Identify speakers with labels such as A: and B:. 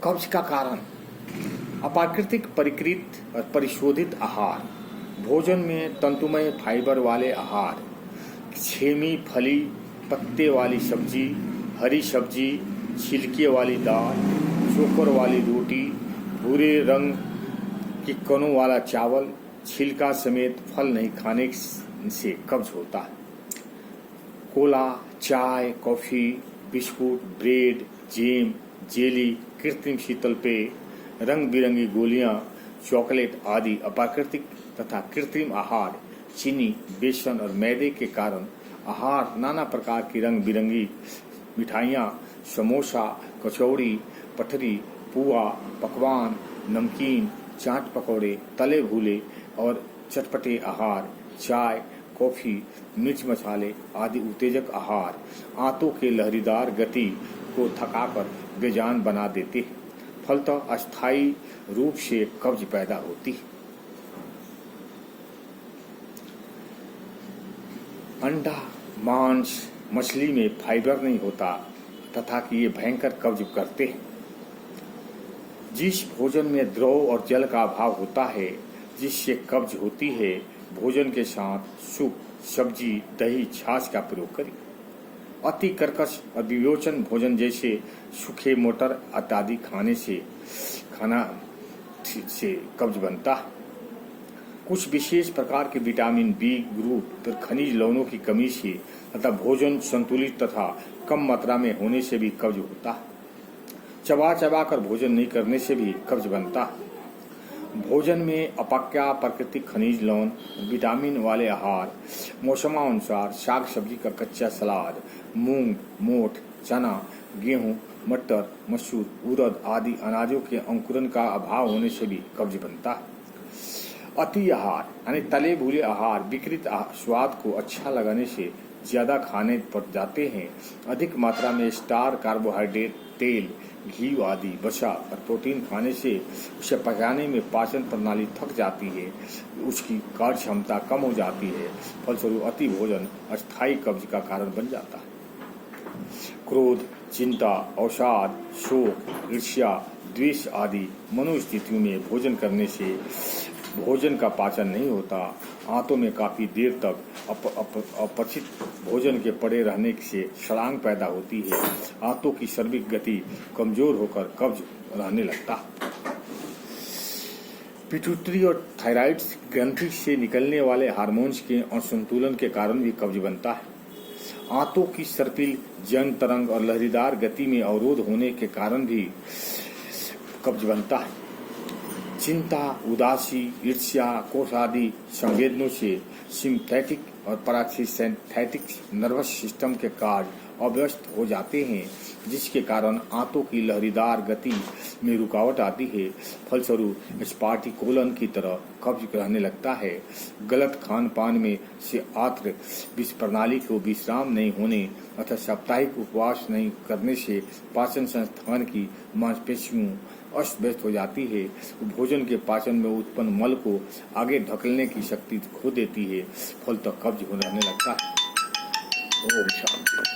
A: कब्ज का कारण अप्राकृतिक परिकृत और परिशोधित आहार, भोजन में तंतुमय फाइबर वाले आहार, छेमी फली पत्ते वाली सब्जी, हरी सब्जी, छिलके वाली दाल, चोकर वाली रोटी, भूरे रंग के कणों वाला चावल, छिलका समेत फल नहीं खाने से कब्ज होता है। कोला, चाय, coffee, biscuit, bread, jam, jelly, कृत्रिम शीतल पेय, रंग बिरंगी गोलियां, चॉकलेट आदि अप्राकृतिक तथा कृत्रिम आहार, चीनी, बेसन और मैदे के कारण आहार नाना प्रकार की रंग बिरंगी मिठाइयाँ, समोसा, कचौड़ी, पठरी, पुआ, पकवान, नमकीन, चाट पकौड़े, तले भूले और चटपटे आहार, चाय, कॉफी, मिर्च मसाले आदि उत्तेजक आहार आंतों के लहरीदार गति को थकाकर बेजान बना देते हैं। फलतः अस्थायी रूप से कब्ज पैदा होती है। अंडा, मांस, मछली में फाइबर नहीं होता तथा कि ये भयंकर कब्ज करते हैं। जिस भोजन में द्रव और जल का अभाव होता है, जिससे कब्ज होती है, भोजन के साथ सूप, सब्जी, दही, छाछ का प्रयोग करें। अति कर्कश और विवेचन भोजन जैसे सूखे मटर इत्यादि खाने से कब्ज बनता है। कुछ विशेष प्रकार के विटामिन बी ग्रुप और खनिज लवणों की कमी से तथा भोजन संतुलित तथा कम मात्रा में होने से भी कब्ज होता है। चबा चबा कर भोजन नहीं करने से भी कब्ज बनता है। भोजन में अपाक्या प्राकृतिक खनिज लवण, विटामिन वाले आहार, मौसमानुसार साग सब्जी का कच्चा सलाद, मूंग, मोठ, चना, गेहूं, मटर, मसूर, उड़द आदि अनाजों के अंकुरन का अभाव होने से भी कब्ज बनता है। अति आहार यानी तले भूले आहार विकृत स्वाद को अच्छा लगाने से ज्यादा खाने पड़ जाते हैं। अधिक मात्रा में स्टार, कार्बोहाइड्रेट, तेल, घी आदि वसा और प्रोटीन खाने से उसे पचाने में पाचन प्रणाली थक जाती है, उसकी कार्य क्षमता कम हो जाती है। फलस्वरूप अति भोजन अस्थायी कब्ज का कारण बन जाता है। क्रोध, चिंता, अवसाद, शोक, ईर्ष्या, द्वेष आदि मनोस्थितियों में भोजन करने से भोजन का पाचन नहीं होता। आंतों में काफी देर तक अपचित भोजन के पड़े रहने से छलांग पैदा होती है। आंतों की सर्विक गति कमजोर होकर कब्ज रहने लगता। पिट्यूटरी और थायराइड ग्रंथि से निकलने वाले हार्मोन्स के असंतुलन के कारण भी कब्ज बनता है। आंतों की सर्पिल, जन तरंग और लहरीदार गति में अवरोध होने के कारण भी कब्ज बनता है। चिंता, उदासी, ईर्ष्या, क्रोध आदि संवेदनों से सिम्पैथिक और पैरासिम्पैथिक नर्वस सिस्टम के कार्य अव्यस्त हो जाते हैं, जिसके कारण आंतों की लहरीदार गति में रुकावट आती है। फलस्वरूप स्पार्टिकोलन की तरह कब्ज रहने लगता है। गलत खान पान में से आंत्र प्रणाली को विश्राम नहीं होने अथवा साप्ताहिक उपवास नहीं करने से पाचन संस्थान की मांसपेशियों अस्त व्यस्त हो जाती है। भोजन के पाचन में उत्पन्न मल को आगे ढकलने की शक्ति खो देती है। फलतः कब्ज होने लगता है। ओम शांति।